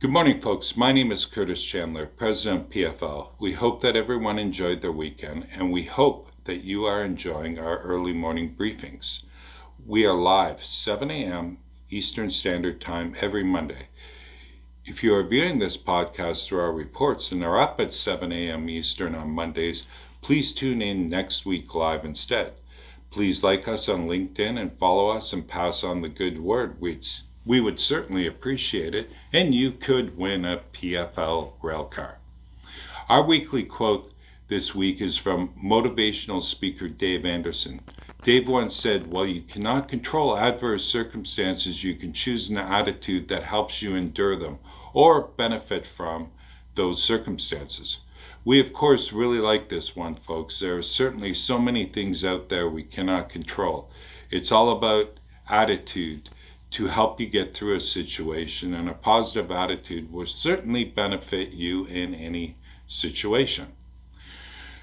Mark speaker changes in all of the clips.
Speaker 1: Good morning, folks. My name is Curtis Chandler, President of PFL. We hope that everyone enjoyed their weekend, and we hope that you are enjoying our early morning briefings. We are live 7 a.m. Eastern Standard Time every Monday. If you are viewing this podcast through our reports and are up at 7 a.m. Eastern on Mondays, please tune in next week live instead. Please like us on LinkedIn and follow us and pass on the good word. We would certainly appreciate it, and you could win a PFL Railcar. Our weekly quote this week is from motivational speaker Dave Anderson. Dave once said, "While you cannot control adverse circumstances, you can choose an attitude that helps you endure them or benefit from those circumstances." We, of course, really like this one, folks. There are certainly so many things out there we cannot control. It's all about attitude to help you get through a situation, and a positive attitude will certainly benefit you in any situation.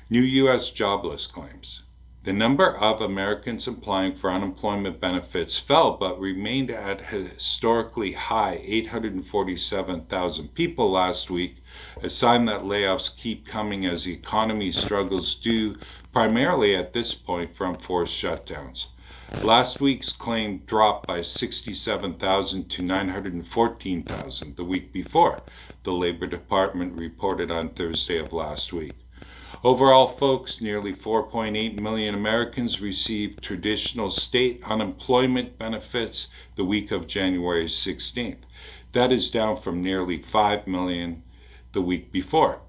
Speaker 1: New U.S. jobless claims. The number of Americans applying for unemployment benefits fell but remained at historically high 847,000 people last week, a sign that layoffs keep coming as the economy struggles due primarily at this point from forced shutdowns. Last week's claim dropped by 67,000 to 914,000 the week before, the Labor Department reported on Thursday of last week. Overall, folks, nearly 4.8 million Americans received traditional state unemployment benefits the week of January 16th. That is down from nearly 5 million the week before.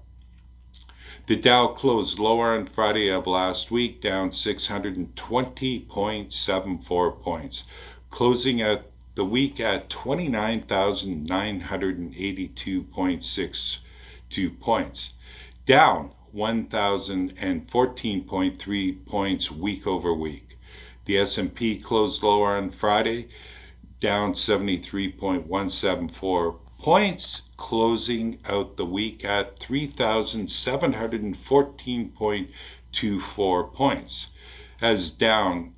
Speaker 1: The Dow closed lower on Friday of last week, down 620.74 points, closing out the week at 29,982.62 points, down 1,014.3 points week over week. The S&P closed lower on Friday, down 73.174 points, closing out the week at 3,714.24 points, as down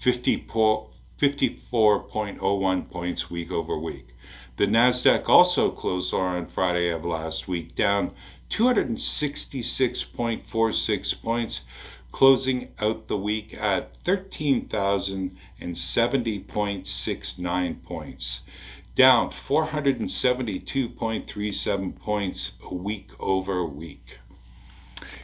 Speaker 1: 54.01 points week over week. The Nasdaq also closed lower on Friday of last week, down 266.46 points, closing out the week at 13,070.69 points, down 472.37 points week over week.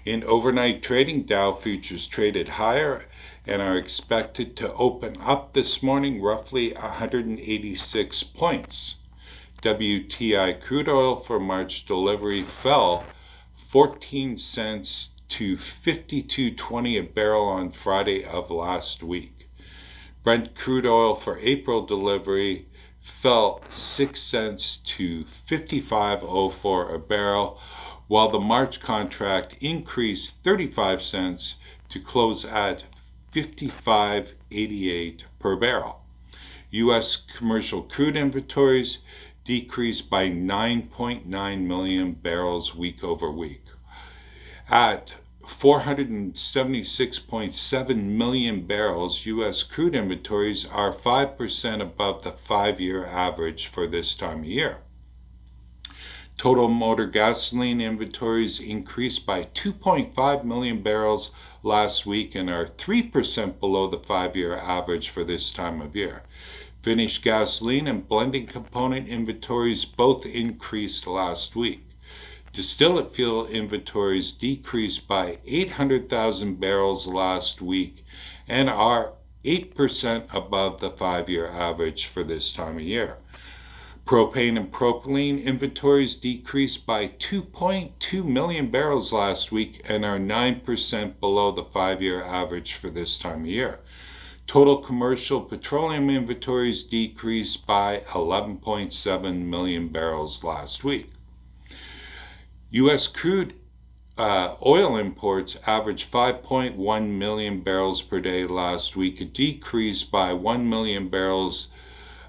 Speaker 1: In overnight trading, Dow futures traded higher and are expected to open up this morning roughly 186 points. WTI crude oil for March delivery fell 14 cents to $52.20 a barrel on Friday of last week. Brent crude oil for April delivery fell 6 cents to $55.04 a barrel, while the March contract increased 35 cents to close at $55.88 per barrel. U.S. commercial crude inventories decreased by 9.9 million barrels week over week. At 476.7 million barrels, U.S. crude inventories are 5% above the 5-year average for this time of year. Total motor gasoline inventories increased by 2.5 million barrels last week and are 3% below the 5-year average for this time of year. Finished gasoline and blending component inventories both increased last week. Distillate fuel inventories decreased by 800,000 barrels last week and are 8% above the 5-year average for this time of year. Propane and propylene inventories decreased by 2.2 million barrels last week and are 9% below the 5-year average for this time of year. Total commercial petroleum inventories decreased by 11.7 million barrels last week. U.S. crude oil imports averaged 5.1 million barrels per day last week, a decrease by 1 million barrels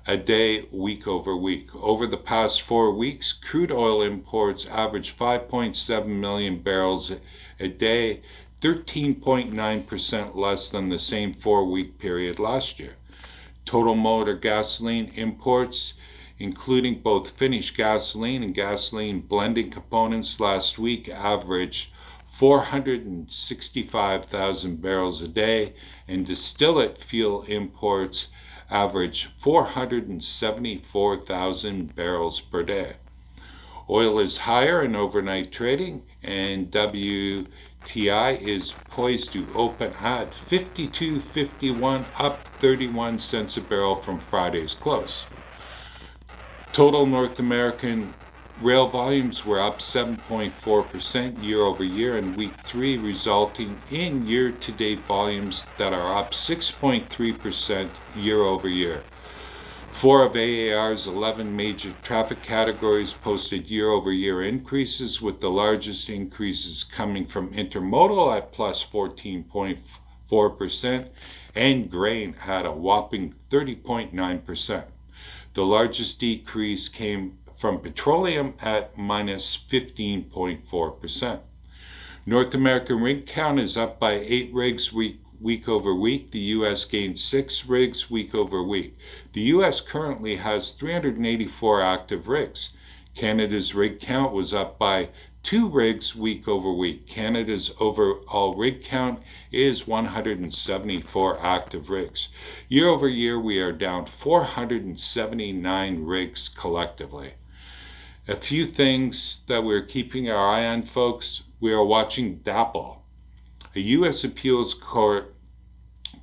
Speaker 1: a day week over week. Over the past 4 weeks, crude oil imports averaged 5.7 million barrels a day, 13.9% less than the same 4-week period last year. Total motor gasoline imports including both finished gasoline and gasoline blending components, last week averaged 465,000 barrels a day, and distillate fuel imports averaged 474,000 barrels per day. Oil is higher in overnight trading, and WTI is poised to open at 52.51, up 31 cents a barrel from Friday's close. Total North American rail volumes were up 7.4% year over year in week 3, resulting in year-to-date volumes that are up 6.3% year over year. 4 of AAR's 11 major traffic categories posted year-over-year increases, with the largest increases coming from intermodal at plus 14.4% and grain at a whopping 30.9%. The largest decrease came from petroleum at minus 15.4%. North American rig count is up by 8 rigs week over week. The U.S. gained 6 rigs week over week. The U.S. currently has 384 active rigs. Canada's rig count was up by 2 rigs week over week. Canada's overall rig count is 174 active rigs. Year over year, we are down 479 rigs collectively. A few things that we're keeping our eye on, folks. We are watching DAPL. A U.S. appeals court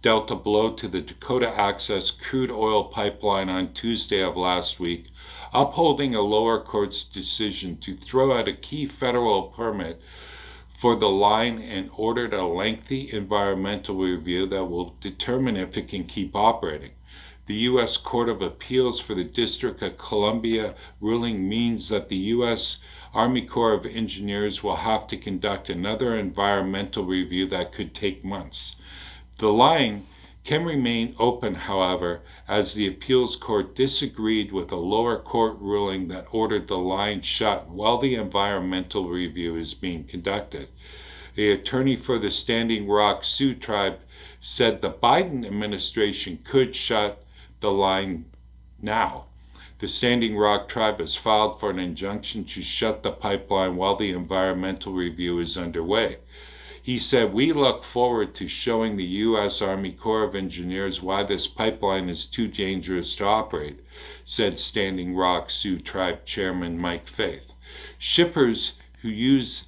Speaker 1: dealt a blow to the Dakota Access crude oil pipeline on Tuesday of last week, upholding a lower court's decision to throw out a key federal permit for the line and ordered a lengthy environmental review that will determine if it can keep operating. The U.S. Court of Appeals for the District of Columbia ruling means that the U.S. Army Corps of Engineers will have to conduct another environmental review that could take months. The line can remain open, however, as the appeals court disagreed with a lower court ruling that ordered the line shut while the environmental review is being conducted. The attorney for the Standing Rock Sioux tribe said the Biden administration could shut the line now. The Standing Rock tribe has filed for an injunction to shut the pipeline while the environmental review is underway. He said, "We look forward to showing the U.S. Army Corps of Engineers why this pipeline is too dangerous to operate," said Standing Rock Sioux Tribe Chairman Mike Faith. Shippers who use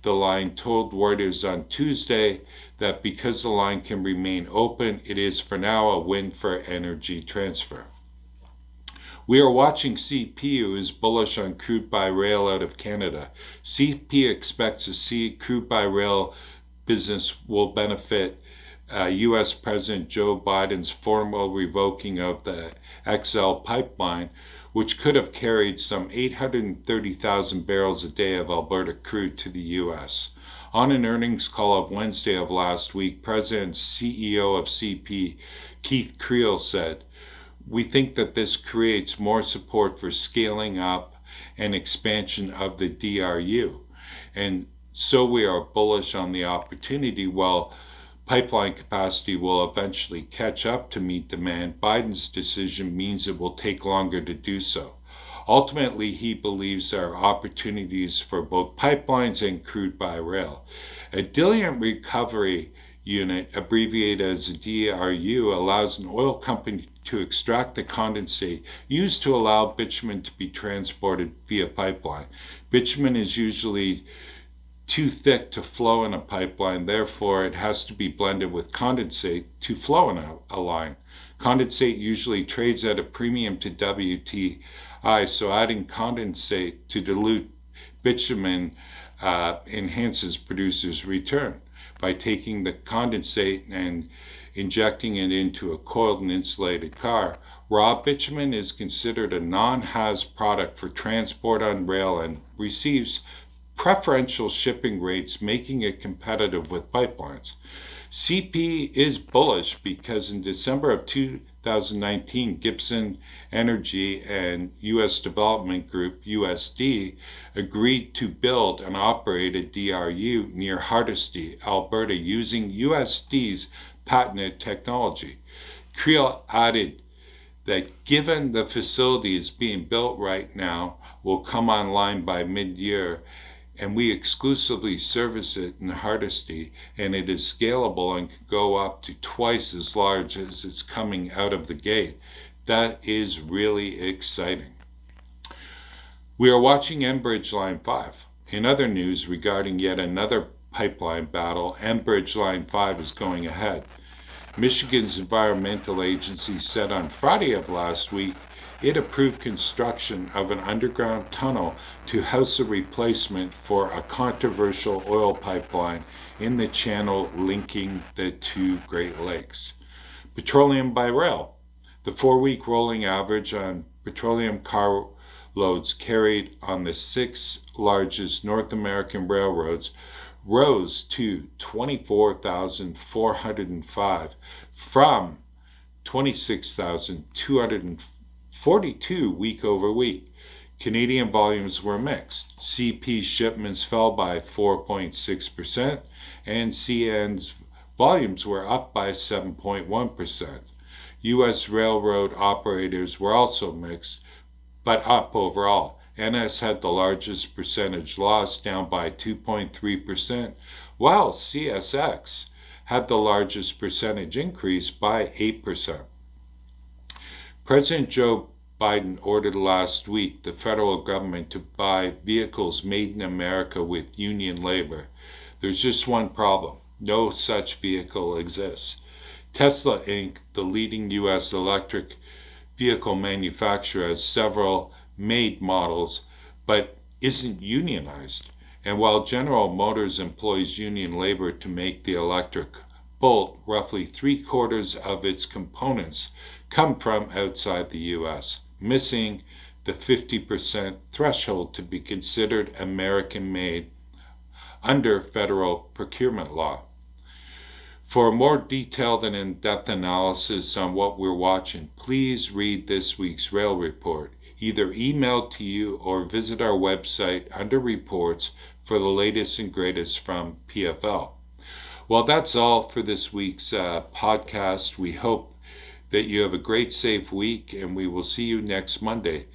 Speaker 1: the line told Reuters on Tuesday that because the line can remain open, it is for now a win for Energy Transfer. We are watching CP, who is bullish on crude by rail out of Canada. CP expects to see crude by rail business will benefit U.S. President Joe Biden's formal revoking of the XL pipeline, which could have carried some 830,000 barrels a day of Alberta crude to the U.S. On an earnings call of Wednesday of last week, President and CEO of CP, Keith Creel, said, "We think that this creates more support for scaling up and expansion of the DRU. And so we are bullish on the opportunity. While pipeline capacity will eventually catch up to meet demand, Biden's decision means it will take longer to do so. Ultimately, he believes there are opportunities for both pipelines and crude by rail. A diluent recovery unit, abbreviated as a DRU, allows an oil company to extract the condensate used to allow bitumen to be transported via pipeline. Bitumen is usually too thick to flow in a pipeline, therefore it has to be blended with condensate to flow in a line. Condensate usually trades at a premium to WTI, so adding condensate to dilute bitumen enhances producers' return. By taking the condensate and injecting it into a coiled and insulated car, raw bitumen is considered a non-haz product for transport on rail and receives preferential shipping rates, making it competitive with pipelines. CP is bullish because in December of 2019, Gibson Energy and U.S. Development Group, USD, agreed to build and operate a DRU near Hardisty, Alberta, using USD's patented technology. Creel added that given the facility is being built right now, will come online by mid-year, and we exclusively service it in Hardisty, and it is scalable and can go up to twice as large as it's coming out of the gate. That is really exciting. We are watching Enbridge Line 5. In other news regarding yet another pipeline battle, Enbridge Line 5 is going ahead. Michigan's environmental agency said on Friday of last week it approved construction of an underground tunnel to house a replacement for a controversial oil pipeline in the channel linking the two Great Lakes. Petroleum by rail. The 4-week rolling average on petroleum car loads carried on the 6 largest North American railroads rose to 24,405 from 26,242 week over week. Canadian volumes were mixed. CP shipments fell by 4.6%, and CN's volumes were up by 7.1%. U.S. railroad operators were also mixed, but up overall. NS had the largest percentage loss, down by 2.3%, while CSX had the largest percentage increase by 8%. President Joe Biden ordered last week the federal government to buy vehicles made in America with union labor. There's just one problem. No such vehicle exists. Tesla Inc., the leading U.S. electric vehicle manufacturer, has several made models, but isn't unionized. And while General Motors employs union labor to make the electric Bolt, roughly 3/4 of its components come from outside the U.S., missing the 50% threshold to be considered American-made under federal procurement law. For a more detailed and in-depth analysis on what we're watching, please read this week's Rail Report, either emailed to you or visit our website under Reports for the latest and greatest from PFL. Well, that's all for this week's podcast. We hope that you have a great, safe week, and we will see you next Monday.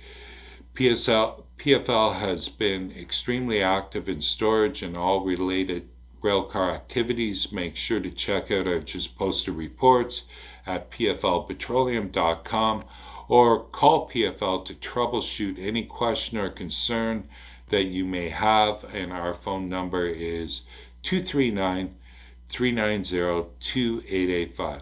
Speaker 1: PFL has been extremely active in storage and all related railcar activities. Make sure to check out our just posted reports at pflpetroleum.com or call PFL to troubleshoot any question or concern that you may have, and our phone number is 239-390-2885.